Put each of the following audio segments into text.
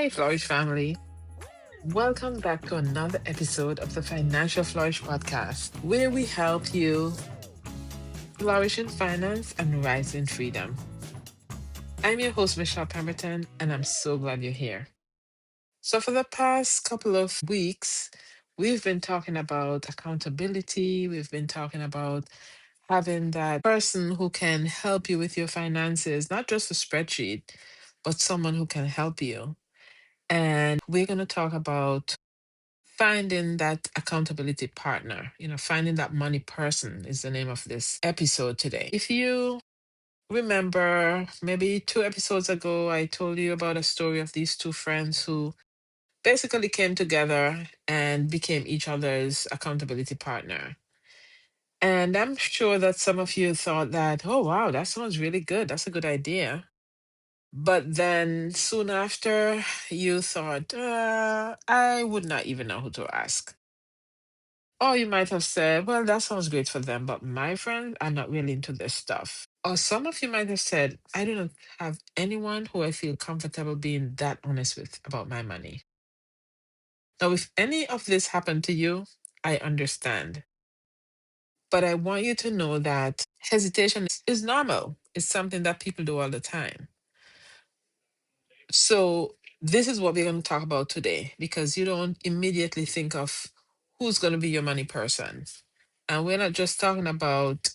Hey, Flourish family. Welcome back to another episode of the Financial Flourish podcast, where we help you flourish in finance and rise in freedom. I'm your host, Michele Pemberton, and I'm so glad you're here. So, for the past couple of weeks, we've been talking about accountability. We've been talking about having that person who can help you with your finances, not just a spreadsheet, but someone who can help you. And we're going to talk about finding that accountability partner, finding that money person is the name of this episode today. If you remember, maybe 2 episodes ago, I told you about a story of these two friends who basically came together and became each other's accountability partner. And I'm sure that some of you thought that, oh, wow, that sounds really good. That's a good idea. But then soon after, you thought, I would not even know who to ask. Or you might have said, well, that sounds great for them, but my friends are not really into this stuff. Or some of you might have said, I do not have anyone who I feel comfortable being that honest with about my money. Now, if any of this happened to you, I understand. But I want you to know that hesitation is normal. It's something that people do all the time. So, this is what we're going to talk about today because you don't immediately think of who's going to be your money person. And we're not just talking about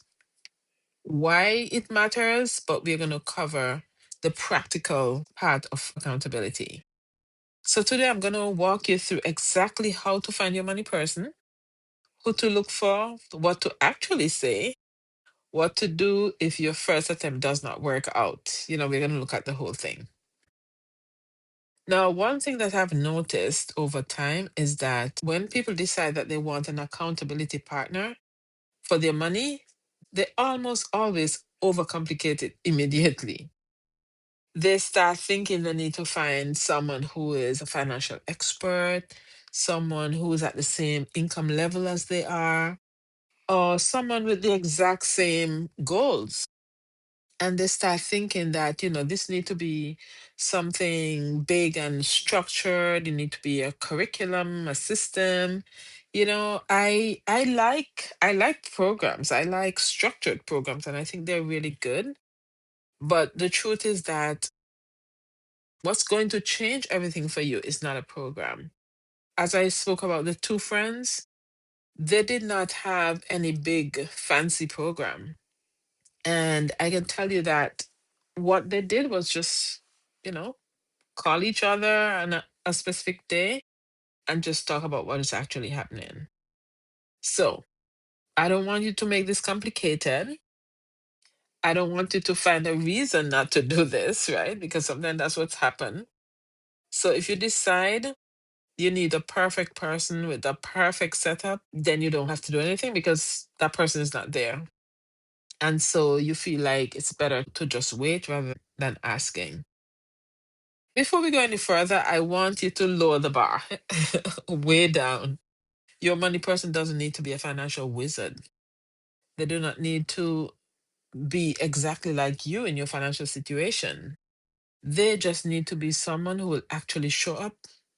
why it matters, but we're going to cover the practical part of accountability. So today I'm going to walk you through exactly how to find your money person, who to look for, what to actually say, what to do if your first attempt does not work out. We're going to look at the whole thing. Now, one thing that I've noticed over time is that when people decide that they want an accountability partner for their money, they almost always overcomplicate it immediately. They start thinking they need to find someone who is a financial expert, someone who is at the same income level as they are, or someone with the exact same goals. And they start thinking that, this need to be something big and structured. It need to be a curriculum, a system. I like programs. I like structured programs, and I think they're really good. But the truth is that what's going to change everything for you is not a program. As I spoke about the two friends, they did not have any big fancy program. And I can tell you that what they did was just, you know, call each other on a specific day and just talk about what is actually happening. So I don't want you to make this complicated. I don't want you to find a reason not to do this, right? Because sometimes that's what's happened. So if you decide you need a perfect person with a perfect setup, then you don't have to do anything because that person is not there. And so you feel like it's better to just wait rather than asking. Before we go any further, I want you to lower the bar way down. Your money person doesn't need to be a financial wizard. They do not need to be exactly like you in your financial situation. They just need to be someone who will actually show up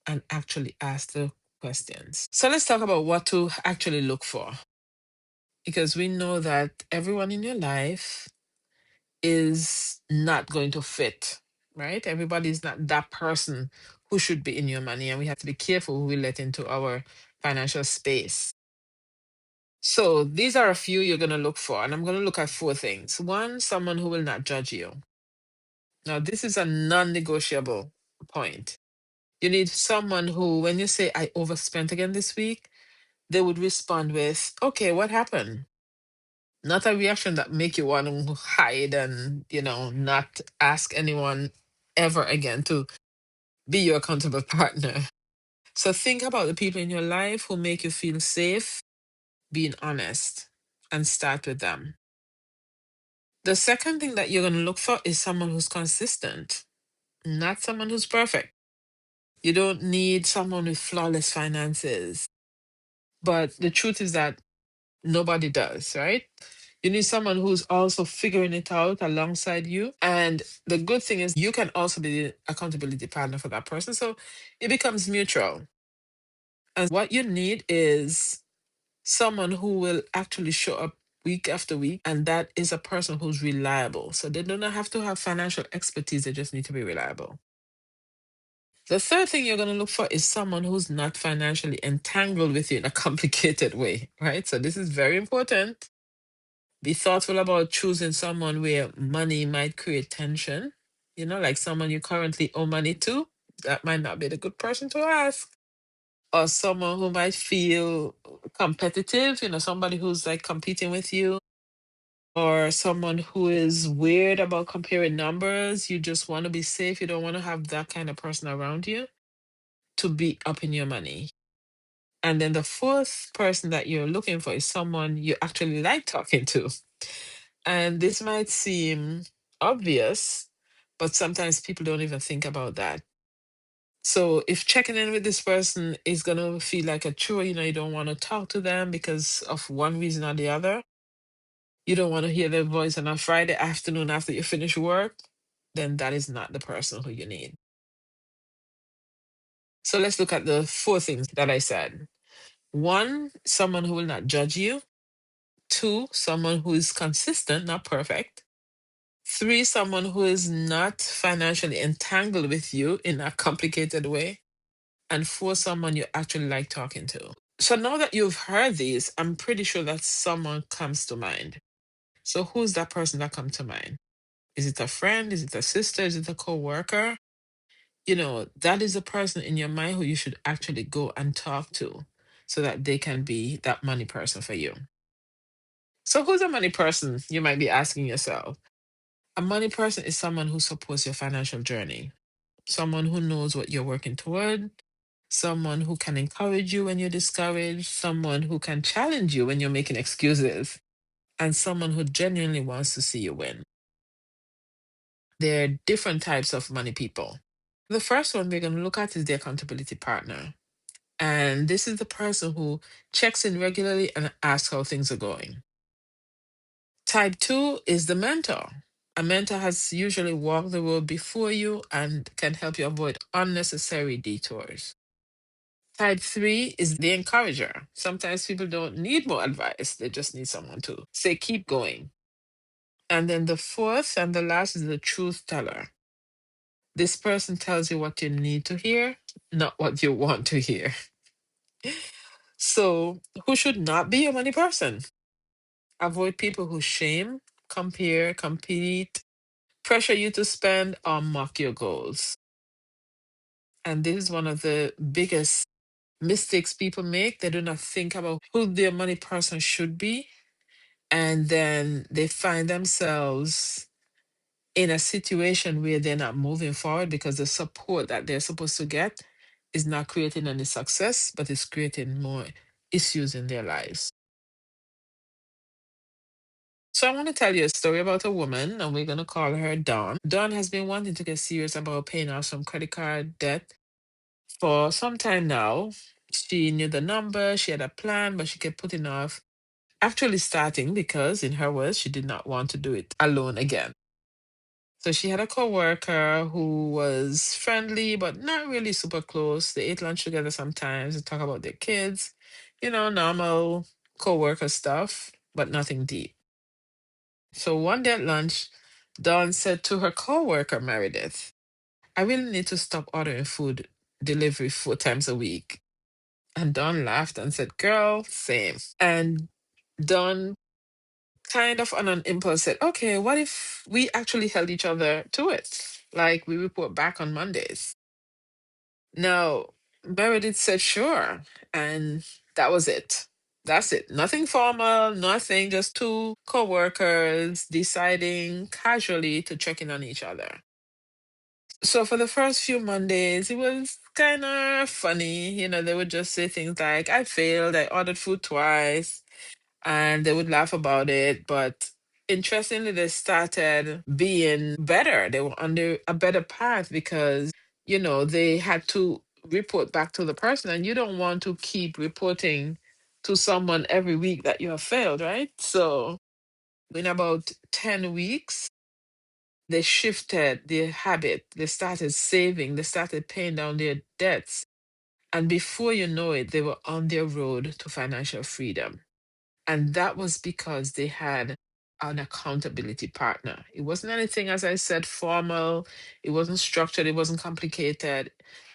and actually ask the questions. So let's talk about what to actually look for. Because we know that everyone in your life is not going to fit, right? Everybody is not that person who should be in your money, and we have to be careful who we let into our financial space. So these are a few you're going to look for, and I'm going to look at four things. One, someone who will not judge you. Now, this is a non negotiable point. You need someone who, when you say, I overspent again this week, they would respond with, okay, what happened? Not a reaction that make you want to hide and, not ask anyone ever again to be your accountable partner. So think about the people in your life who make you feel safe being honest and start with them. The second thing that you're going to look for is someone who's consistent, not someone who's perfect. You don't need someone with flawless finances. But the truth is that nobody does, right? You need someone who's also figuring it out alongside you. And the good thing is you can also be the accountability partner for that person. So it becomes mutual. And what you need is someone who will actually show up week after week. And that is a person who's reliable. So they do not have to have financial expertise, they just need to be reliable. The third thing you're going to look for is someone who's not financially entangled with you in a complicated way, right? So this is very important. Be thoughtful about choosing someone where money might create tension. Like someone you currently owe money to. That might not be the good person to ask. Or someone who might feel competitive, somebody who's like competing with you. Or someone who is weird about comparing numbers. You just want to be safe. You don't want to have that kind of person around you to be up in your money. And then the fourth person that you're looking for is someone you actually like talking to. And this might seem obvious, but sometimes people don't even think about that. So if checking in with this person is going to feel like a chore, you don't want to talk to them because of one reason or the other, you don't want to hear their voice on a Friday afternoon after you finish work, then that is not the person who you need. So let's look at the four things that I said. One, someone who will not judge you. Two, someone who is consistent, not perfect. Three, someone who is not financially entangled with you in a complicated way. And four, someone you actually like talking to. So now that you've heard these, I'm pretty sure that someone comes to mind. So who's that person that comes to mind? Is it a friend? Is it a sister? Is it a co-worker? That is a person in your mind who you should actually go and talk to so that they can be that money person for you. So who's a money person? You might be asking yourself. A money person is someone who supports your financial journey, someone who knows what you're working toward, someone who can encourage you when you're discouraged, someone who can challenge you when you're making excuses, and someone who genuinely wants to see you win. There are different types of money people. The first one we're going to look at is the accountability partner. And this is the person who checks in regularly and asks how things are going. Type two is the mentor. A mentor has usually walked the road before you and can help you avoid unnecessary detours. Type three is the encourager. Sometimes people don't need more advice, they just need someone to say, keep going. And then the fourth and the last is the truth teller. This person tells you what you need to hear, not what you want to hear. So, who should not be a money person? Avoid people who shame, compare, compete, pressure you to spend, or mock your goals. And this is one of the biggest mistakes people make. They do not think about who their money person should be. And then they find themselves in a situation where they're not moving forward because the support that they're supposed to get is not creating any success, but it's creating more issues in their lives. So I want to tell you a story about a woman, and we're going to call her Dawn. Dawn has been wanting to get serious about paying off some credit card debt for some time now. She knew the number, she had a plan, but she kept putting off actually starting because, in her words, she did not want to do it alone again. So she had a coworker who was friendly, but not really super close. They ate lunch together sometimes and talk about their kids, normal coworker stuff, but nothing deep. So one day at lunch, Dawn said to her coworker, Meredith, I really need to stop ordering food delivery 4 times a week. And Dawn laughed and said, Girl, same. And Dawn kind of on an impulse said, Okay, what if we actually held each other to it? Like we report back on Mondays. Now, Meredith said, Sure. And that was it. That's it. Nothing formal, nothing, just two co-workers deciding casually to check in on each other. So for the first few Mondays, it was kind of funny. They would just say things like, I failed, I ordered food twice, and they would laugh about it. But interestingly, they started being better. They were on a better path because, they had to report back to the person, and you don't want to keep reporting to someone every week that you have failed, right? So In about 10 weeks, they shifted their habit. They started saving, they started paying down their debts. And before you know it, they were on their road to financial freedom. And that was because they had an accountability partner. It wasn't anything, as I said, formal, it wasn't structured, it wasn't complicated.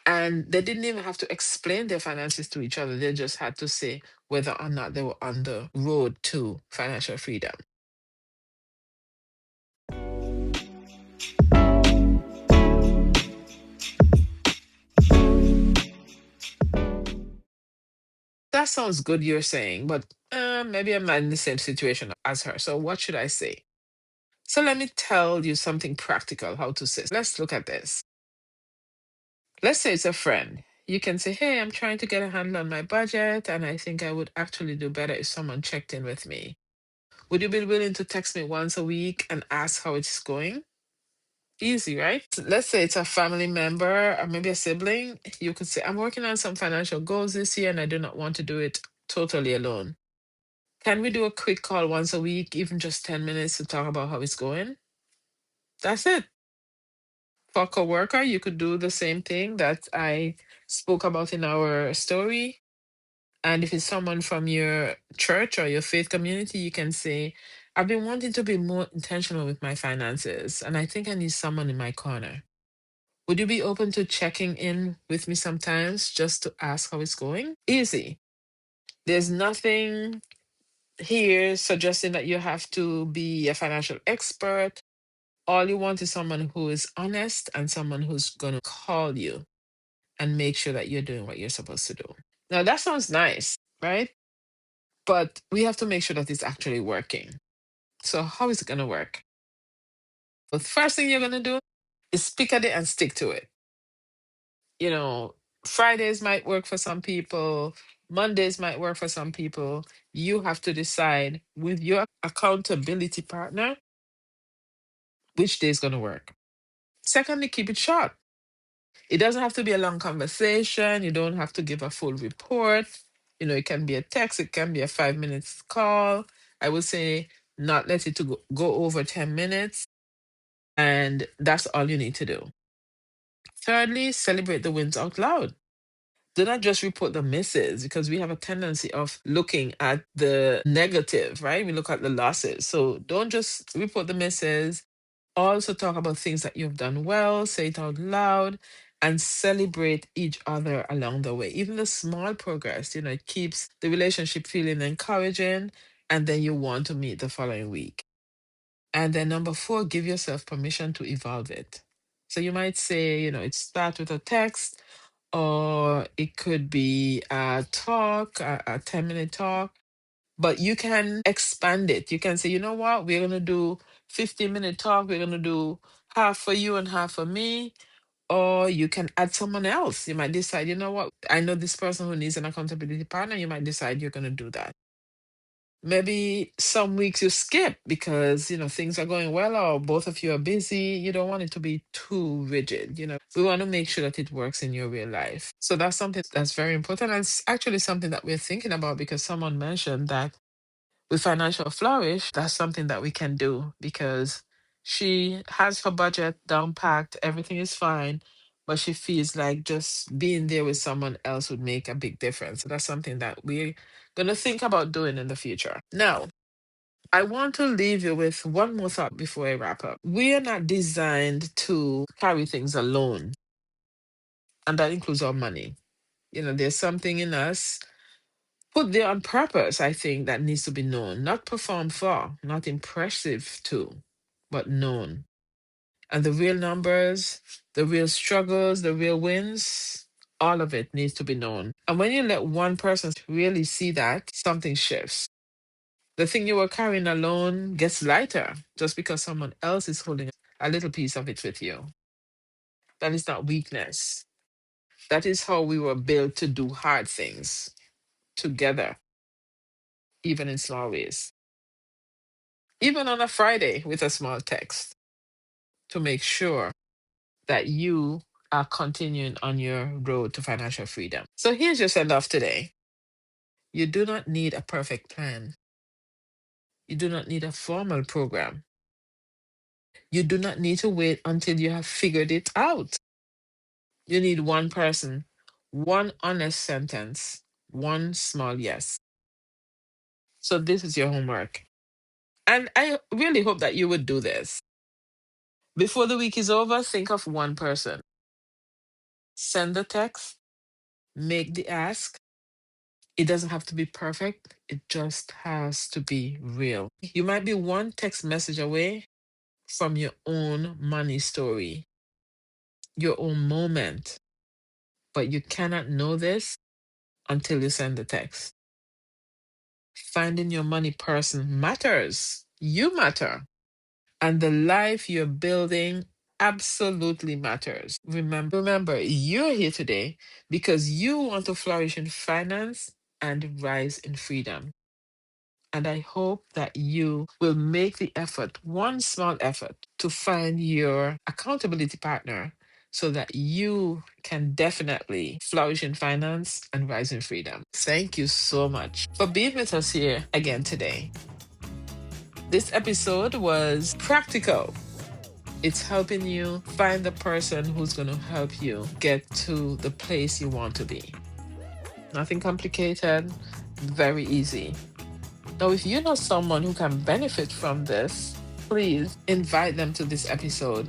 And they didn't even have to explain their finances to each other. They just had to say whether or not they were on the road to financial freedom. That sounds good, you're saying, but maybe I'm not in the same situation as her. So, what should I say? So, let me tell you something practical how to say. Let's look at this. Let's say it's a friend. You can say, hey, I'm trying to get a handle on my budget, and I think I would actually do better if someone checked in with me. Would you be willing to text me once a week and ask how it's going? Easy, right? Let's say it's a family member or maybe a sibling. You could say, I'm working on some financial goals this year, and I do not want to do it totally alone. Can we do a quick call once a week, even just 10 minutes to talk about how it's going? That's it. For a coworker, you could do the same thing that I spoke about in our story. And if it's someone from your church or your faith community, you can say, I've been wanting to be more intentional with my finances, and I think I need someone in my corner. Would you be open to checking in with me sometimes just to ask how it's going? Easy. There's nothing here suggesting that you have to be a financial expert. All you want is someone who is honest and someone who's going to call you and make sure that you're doing what you're supposed to do. Now, that sounds nice, right? But we have to make sure that it's actually working. So, how is it going to work? The first thing you're going to do is pick at it and stick to it. You know, Fridays might work for some people, Mondays might work for some people. You have to decide with your accountability partner which day is going to work. Secondly, keep it short. It doesn't have to be a long conversation. You don't have to give a full report. It can be a text, it can be a 5 minutes call. I would say not let it to go over 10 minutes. And that's all you need to do. Thirdly, celebrate the wins out loud. Do not just report the misses because we have a tendency of looking at the negative, right? We look at the losses. So don't just report the misses. Also talk about things that you've done well, say it out loud, and celebrate each other along the way. Even the small progress, it keeps the relationship feeling encouraging, and then you want to meet the following week. And then number four, give yourself permission to evolve it. So you might say, it starts with a text, or it could be a talk, a 10-minute talk, but you can expand it. You can say, you know what, we're going to do 15-minute talk, we're going to do half for you and half for me. Or you can add someone else. You might decide, you know what, I know this person who needs an accountability partner. You might decide you're going to do that. Maybe some weeks you skip because, things are going well or both of you are busy. You don't want it to be too rigid. We want to make sure that it works in your real life. So that's something that's very important. And it's actually something that we're thinking about because someone mentioned that with Financial Flourish, that's something that we can do because she has her budget down packed, everything is fine, but she feels like just being there with someone else would make a big difference. So that's something that we're going to think about doing in the future. Now, I want to leave you with one more thought before I wrap up. We are not designed to carry things alone, and that includes our money. There's something in us put there on purpose, I think, that needs to be known, not performed for, not impressive to, but known. And the real numbers, the real struggles, the real wins, all of it needs to be known. And when you let one person really see that, something shifts. The thing you were carrying alone gets lighter just because someone else is holding a little piece of it with you. That is not weakness. That is how we were built to do hard things together, even in small ways. Even on a Friday with a small text to make sure that you are continuing on your road to financial freedom. So here's your send off today. You do not need a perfect plan. You do not need a formal program. You do not need to wait until you have figured it out. You need one person, one honest sentence, one small yes. So this is your homework. And I really hope that you would do this. Before the week is over, think of one person. Send the text, make the ask. It doesn't have to be perfect, it just has to be real. You might be one text message away from your own money story, your own moment, but you cannot know this until you send the text. Finding your money person matters. You matter. And the life you're building absolutely matters. Remember, you're here today because you want to flourish in finance and rise in freedom. And I hope that you will make the effort, one small effort, to find your accountability partner so that you can definitely flourish in finance and rise in freedom. Thank you so much for being with us here again today. This episode was practical. It's helping you find the person who's going to help you get to the place you want to be. Nothing complicated, very easy. Now, if you know someone who can benefit from this, please invite them to this episode.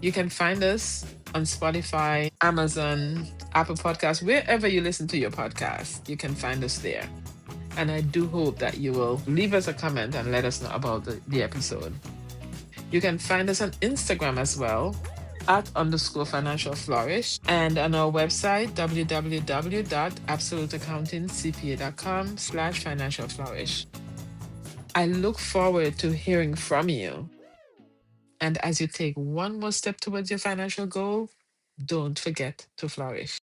You can find us on Spotify, Amazon, Apple Podcasts, wherever you listen to your podcast. You can find us there. And I do hope that you will leave us a comment and let us know about the episode. You can find us on Instagram as well, @_financial_flourish, and on our website, www.absoluteaccountingcpa.com/financial flourish. I look forward to hearing from you. And as you take one more step towards your financial goal, don't forget to flourish.